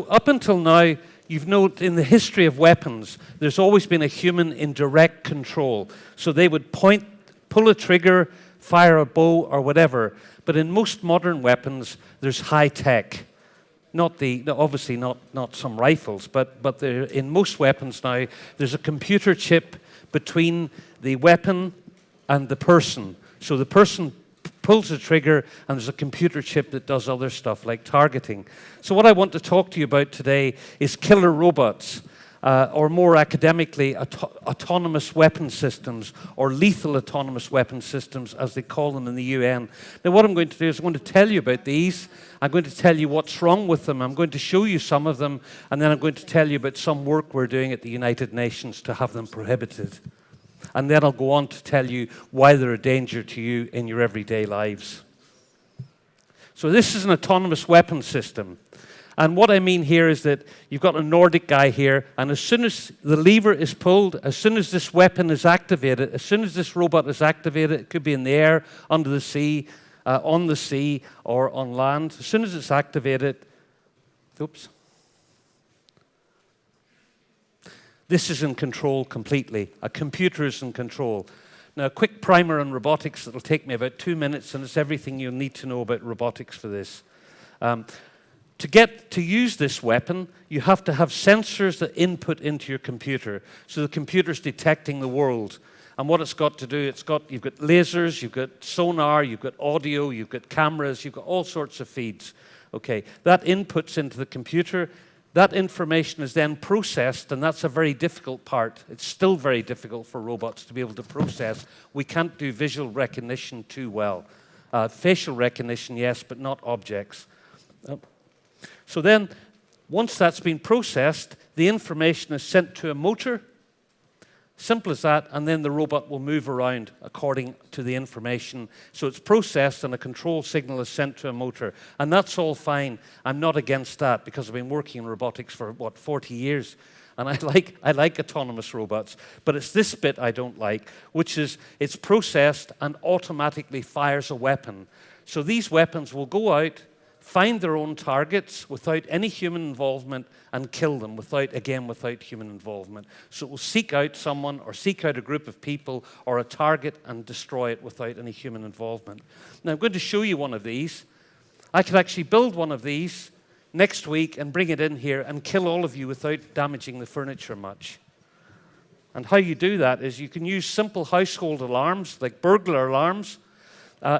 Up until now, you've noted in the history of weapons, there's always been a human in direct control. So they would pull a trigger, fire a bow or whatever. But in most modern weapons, there's high tech. Obviously not some rifles, but in most weapons now, there's a computer chip between the weapon and the person. So the person pulls the trigger, and there's a computer chip that does other stuff like targeting. So what I want to talk to you about today is killer robots, or more academically, autonomous weapon systems, or lethal autonomous weapon systems, as they call them in the UN. Now, what I'm going to do is I'm going to tell you about these. I'm going to tell you what's wrong with them. I'm going to show you some of them, and then I'm going to tell you about some work we're doing at the United Nations to have them prohibited. And then I'll go on to tell you why they're a danger to you in your everyday lives. So this is an autonomous weapon system. And what I mean here is that you've got a Nordic guy here, and as soon as the lever is pulled, as soon as this weapon is activated, as soon as this robot is activated, it could be in the air, under the sea, on the sea, or on land. As soon as it's activated, this is in control completely. A computer is in control. Now, a quick primer on robotics that'll take me about 2 minutes, and it's everything you'll need to know about robotics for this. To use this weapon, you have to have sensors that input into your computer. So the computer's detecting the world. And what it's got to do, you've got lasers, you've got sonar, you've got audio, you've got cameras, you've got all sorts of feeds. Okay, that inputs into the computer. That information is then processed, and that's a very difficult part. It's still very difficult for robots to be able to process. We can't do visual recognition too well. Facial recognition, yes, but not objects. So then, once that's been processed, the information is sent to a motor. Simple as that, and then the robot will move around according to the information. So it's processed, and a control signal is sent to a motor. And that's all fine. I'm not against that, because I've been working in robotics for, 40 years. And I like autonomous robots. But it's this bit I don't like, which is it's processed and automatically fires a weapon. So these weapons will go out, find their own targets without any human involvement, and kill them without human involvement. So it will seek out someone or seek out a group of people or a target and destroy it without any human involvement. Now, I'm going to show you one of these. I could actually build one of these next week and bring it in here and kill all of you without damaging the furniture much. And how you do that is you can use simple household alarms, like burglar alarms.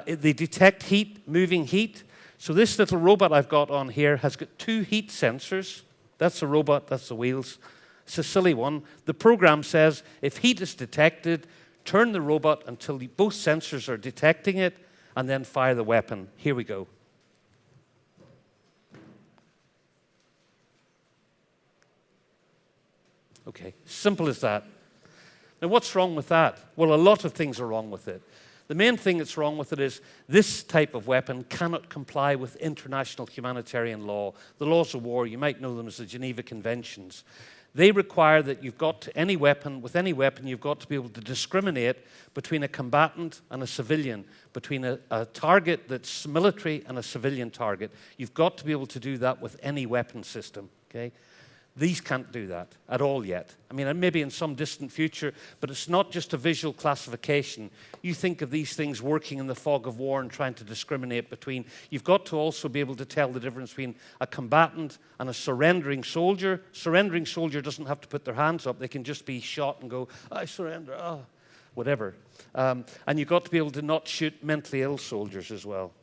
They detect heat, moving heat. So this little robot I've got on here has got 2 heat sensors. That's the robot, that's the wheels. It's a silly one. The program says if heat is detected, turn the robot until both sensors are detecting it, and then fire the weapon. Here we go. Okay, simple as that. Now, what's wrong with that? Well, a lot of things are wrong with it. The main thing that's wrong with it is this type of weapon cannot comply with international humanitarian law. The laws of war, you might know them as the Geneva Conventions. They require that with any weapon, you've got to be able to discriminate between a combatant and a civilian, between a target that's military and a civilian target. You've got to be able to do that with any weapon system, okay? These can't do that at all yet. I mean, maybe in some distant future, but it's not just a visual classification. You think of these things working in the fog of war and trying to discriminate between. You've got to also be able to tell the difference between a combatant and a surrendering soldier. Surrendering soldier doesn't have to put their hands up. They can just be shot and go, I surrender, whatever. And you've got to be able to not shoot mentally ill soldiers as well.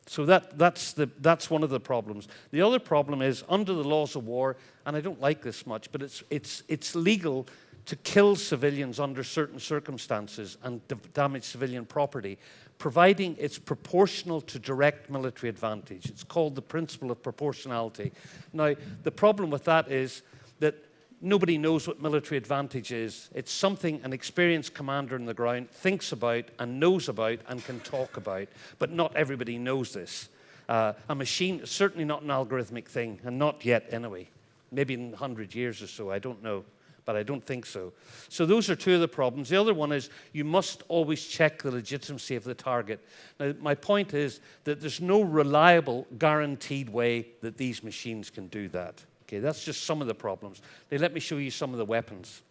So that's one of the problems. The other problem is under the laws of war, and I don't like this much, but it's legal to kill civilians under certain circumstances and damage civilian property, providing it's proportional to direct military advantage. It's called the principle of proportionality. Now, the problem with that is that nobody knows what military advantage is. It's something an experienced commander on the ground thinks about and knows about and can talk about, but not everybody knows this. A machine is certainly not an algorithmic thing, and not yet anyway. Maybe in 100 years or so, I don't know. but I don't think so. So those are two of the problems. The other one is you must always check the legitimacy of the target. Now, my point is that there's no reliable, guaranteed way that these machines can do that. Okay, that's just some of the problems. Now, let me show you some of the weapons.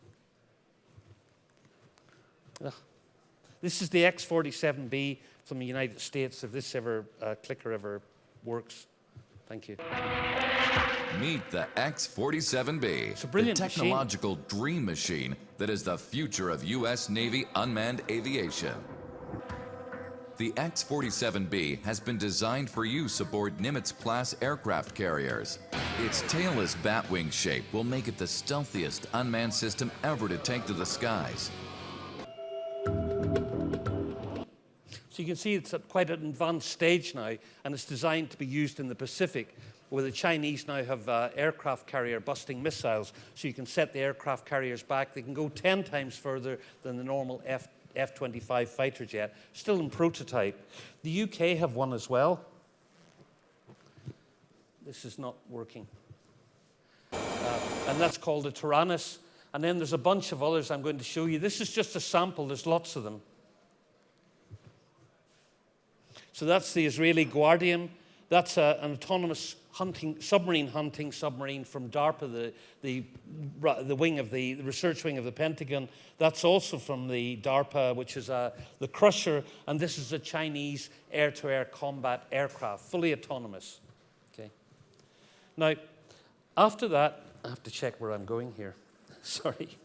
This is the X-47B from the United States, if this clicker ever works. Thank you. Meet the X-47B, It's a brilliant the technological dream machine that is the future of U.S. Navy unmanned aviation. The X-47B has been designed for use aboard Nimitz-class aircraft carriers. Its tailless batwing shape will make it the stealthiest unmanned system ever to take to the skies. So you can see it's at quite an advanced stage now, and it's designed to be used in the Pacific, where the Chinese now have aircraft carrier busting missiles, so you can set the aircraft carriers back. They can go 10 times further than the normal F-25 fighter jet, still in prototype. The UK have one as well. This is not working. And that's called a Tyrannus. And then there's a bunch of others I'm going to show you. This is just a sample. There's lots of them. So that's the Israeli Guardian. That's an autonomous submarine hunting submarine from DARPA, the research wing of the Pentagon. That's also from the DARPA, which is the Crusher, and this is a Chinese air-to-air combat aircraft, fully autonomous. Okay. Now, after that, I have to check where I'm going here. Sorry.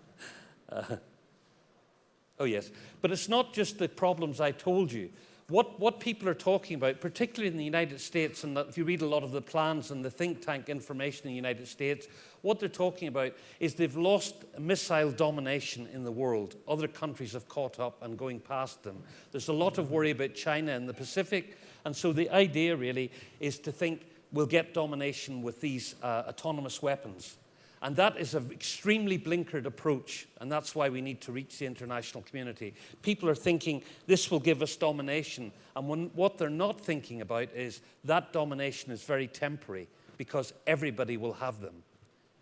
Oh yes, but it's not just the problems I told you. What people are talking about, particularly in the United States, and if you read a lot of the plans and the think tank information in the United States, what they're talking about is they've lost missile domination in the world. Other countries have caught up and going past them. There's a lot of worry about China and the Pacific, and so the idea really is to think we'll get domination with these autonomous weapons. And that is an extremely blinkered approach, and that's why we need to reach the international community. People are thinking this will give us domination, and what they're not thinking about is that domination is very temporary, because everybody will have them.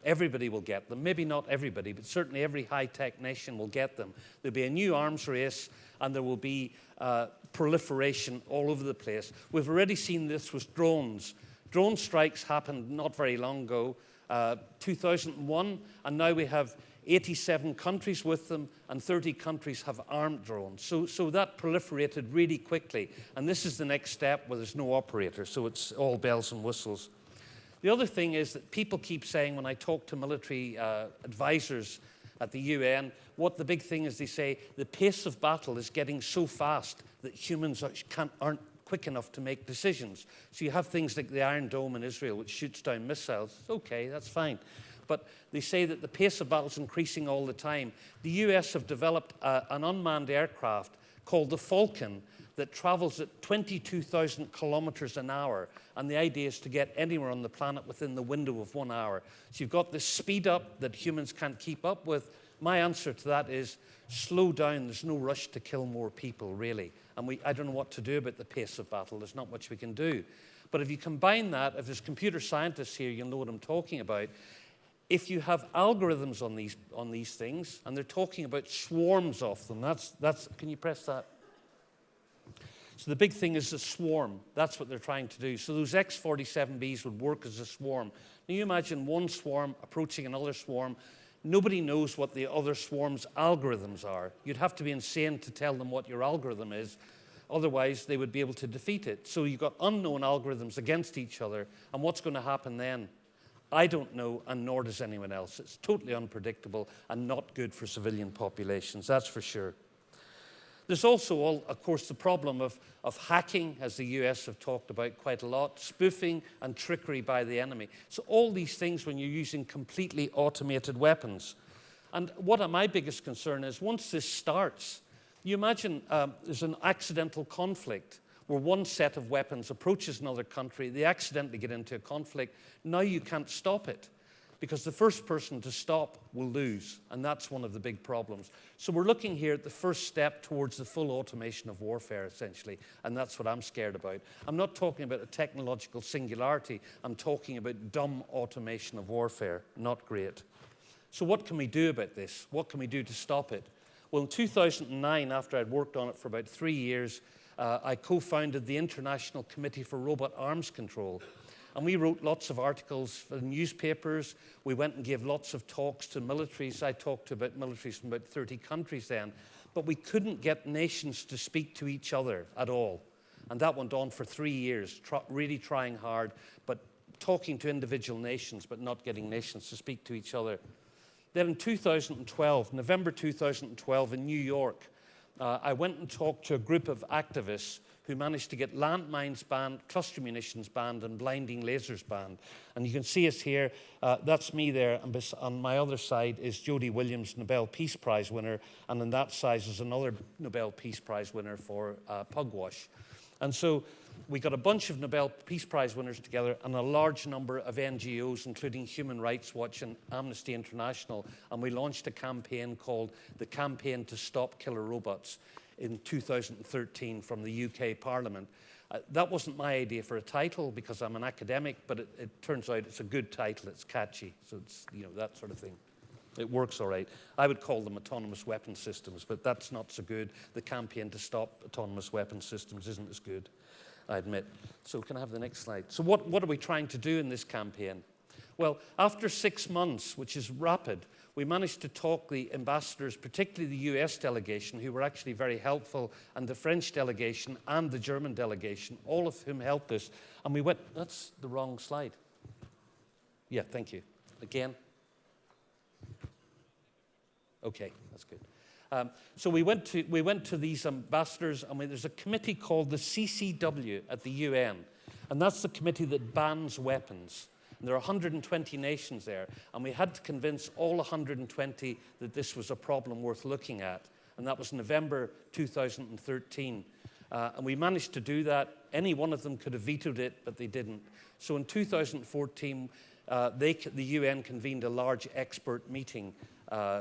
Everybody will get them. Maybe not everybody, but certainly every high-tech nation will get them. There'll be a new arms race, and there will be proliferation all over the place. We've already seen this with drones. Drone strikes happened not very long ago. 2001, and now we have 87 countries with them, and 30 countries have armed drones. So that proliferated really quickly, and this is the next step where there's no operator, so it's all bells and whistles. The other thing is that people keep saying, when I talk to military advisors at the UN, what the big thing is, they say the pace of battle is getting so fast that humans aren't quick enough to make decisions. So you have things like the Iron Dome in Israel, which shoots down missiles. It's okay, that's fine. But they say that the pace of battle is increasing all the time. The US have developed an unmanned aircraft called the Falcon that travels at 22,000 kilometers an hour. And the idea is to get anywhere on the planet within the window of 1 hour. So you've got this speed up that humans can't keep up with. My answer to that is slow down. There's no rush to kill more people, really. And I don't know what to do about the pace of battle. There's not much we can do. But if you combine that, if there's computer scientists here, you'll know what I'm talking about. If you have algorithms on these things, and they're talking about swarms of them, can you press that? So the big thing is the swarm. That's what they're trying to do. So those X-47Bs would work as a swarm. Now you imagine one swarm approaching another swarm. Nobody knows what the other swarm's algorithms are. You'd have to be insane to tell them what your algorithm is. Otherwise, they would be able to defeat it. So you've got unknown algorithms against each other. And what's going to happen then? I don't know, and nor does anyone else. It's totally unpredictable and not good for civilian populations, that's for sure. There's also, of course, the problem of hacking, as the US have talked about quite a lot, spoofing and trickery by the enemy. So all these things when you're using completely automated weapons. And what my biggest concern is, once this starts, you imagine there's an accidental conflict where one set of weapons approaches another country, they accidentally get into a conflict. Now you can't stop it, because the first person to stop will lose, and that's one of the big problems. So we're looking here at the first step towards the full automation of warfare, essentially, and that's what I'm scared about. I'm not talking about a technological singularity, I'm talking about dumb automation of warfare. Not great. So what can we do about this? What can we do to stop it? Well, in 2009, after I'd worked on it for about 3 years, I co-founded the International Committee for Robot Arms Control. And we wrote lots of articles for the newspapers. We went and gave lots of talks to militaries. I talked to about militaries from about 30 countries then. But we couldn't get nations to speak to each other at all. And that went on for 3 years, really trying hard, but talking to individual nations, but not getting nations to speak to each other. Then in 2012, November 2012 in New York, I went and talked to a group of activists who managed to get landmines banned, cluster munitions banned, and blinding lasers banned. And you can see us here. That's me there. And on my other side is Jody Williams, Nobel Peace Prize winner. And on that side is another Nobel Peace Prize winner for pugwash. And so we got a bunch of Nobel Peace Prize winners together and a large number of NGOs, including Human Rights Watch and Amnesty International. And we launched a campaign called the Campaign to Stop Killer Robots in 2013 from the UK Parliament. That wasn't my idea for a title because I'm an academic, but it turns out it's a good title. It's catchy, so it's, you know, that sort of thing. It works all right. I would call them autonomous weapon systems, but that's not so good. The Campaign to Stop Autonomous Weapon Systems isn't as good, I admit. So can I have the next slide? So what are we trying to do in this campaign? Well, after 6 months, which is rapid, we managed to talk the ambassadors, particularly the US delegation, who were actually very helpful, and the French delegation and the German delegation, all of whom helped us. And we went, that's the wrong slide. Yeah, thank you. Again. Okay, that's good. So we went to these ambassadors, and there's a committee called the CCW at the UN, and that's the committee that bans weapons. And there are 120 nations there, and we had to convince all 120 that this was a problem worth looking at. And that was November 2013. And we managed to do that. Any one of them could have vetoed it, but they didn't. So in 2014, the UN convened a large expert meeting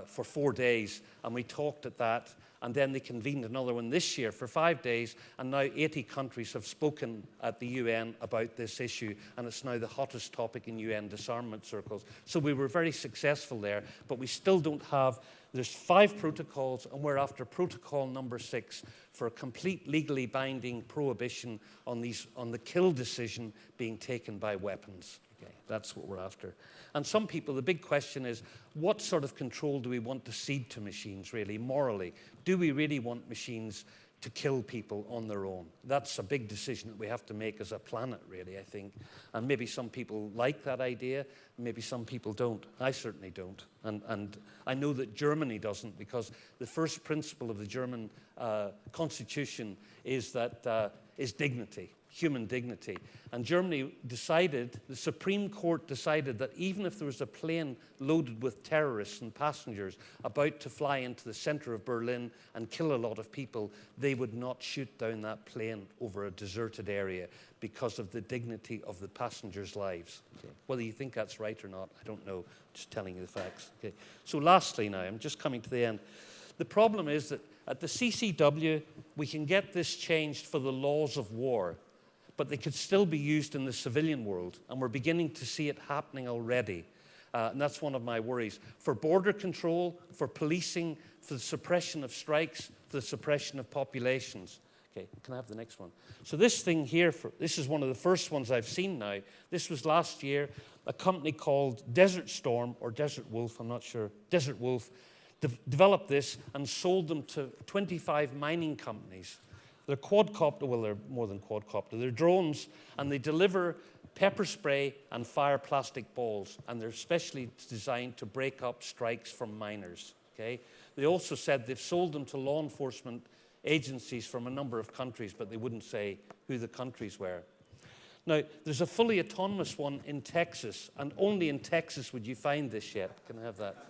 for 4 days, and we talked at that. And then they convened another one this year for 5 days, and now 80 countries have spoken at the UN about this issue, and it's now the hottest topic in UN disarmament circles. So we were very successful there, but we still don't have, there's 5 protocols, and we're after protocol number 6 for a complete legally binding prohibition on the kill decision being taken by weapons. Okay, that's what we're after. And some people, the big question is, what sort of control do we want to cede to machines, really, morally? Do we really want machines to kill people on their own? That's a big decision that we have to make as a planet, really, I think. And maybe some people like that idea, maybe some people don't. I certainly don't. And I know that Germany doesn't, because the first principle of the German constitution is that is dignity. Human dignity. And Germany decided, the Supreme Court decided that even if there was a plane loaded with terrorists and passengers about to fly into the center of Berlin and kill a lot of people, they would not shoot down that plane over a deserted area because of the dignity of the passengers' lives. Okay. Whether you think that's right or not, I don't know. Just telling you the facts. Okay. So lastly now, I'm just coming to the end. The problem is that at the CCW, we can get this changed for the laws of war, but they could still be used in the civilian world, and we're beginning to see it happening already. And that's one of my worries. For border control, for policing, for the suppression of strikes, for the suppression of populations. Okay, can I have the next one? So this thing here, this is one of the first ones I've seen now. This was last year. A company called Desert Storm, or Desert Wolf, I'm not sure, Desert Wolf, developed this and sold them to 25 mining companies. They're quadcopter, well, they're more than quadcopter. They're drones, and they deliver pepper spray and fire plastic balls, and they're specially designed to break up strikes from miners, okay? They also said they've sold them to law enforcement agencies from a number of countries, but they wouldn't say who the countries were. Now, there's a fully autonomous one in Texas, and only in Texas would you find this yet. Can I have that?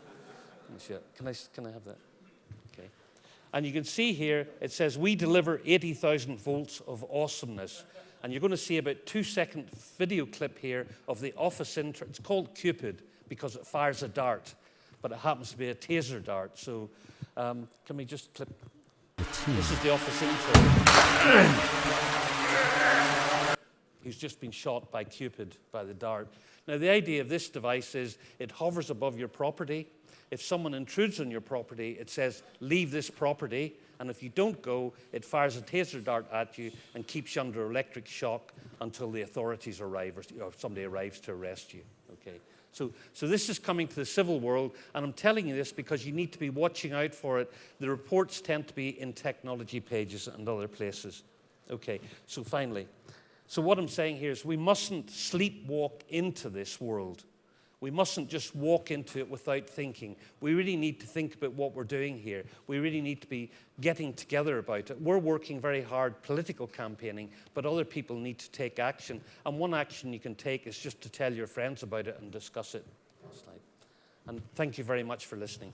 Can I have that? Okay. And you can see here, it says, we deliver 80,000 volts of awesomeness. And you're going to see about 2-second video clip here of the office intro. It's called Cupid because it fires a dart, but it happens to be a taser dart. So can we just clip? This is the office intro. who's just been shot by Cupid, by the dart. Now, the idea of this device is it hovers above your property. If someone intrudes on your property, it says, leave this property. And if you don't go, it fires a taser dart at you and keeps you under electric shock until the authorities arrive or somebody arrives to arrest you. Okay. So this is coming to the civil world, and I'm telling you this because you need to be watching out for it. The reports tend to be in technology pages and other places. Okay, so finally, so what I'm saying here is we mustn't sleepwalk into this world. We mustn't just walk into it without thinking. We really need to think about what we're doing here. We really need to be getting together about it. We're working very hard political campaigning, but other people need to take action. And one action you can take is just to tell your friends about it and discuss it. And thank you very much for listening.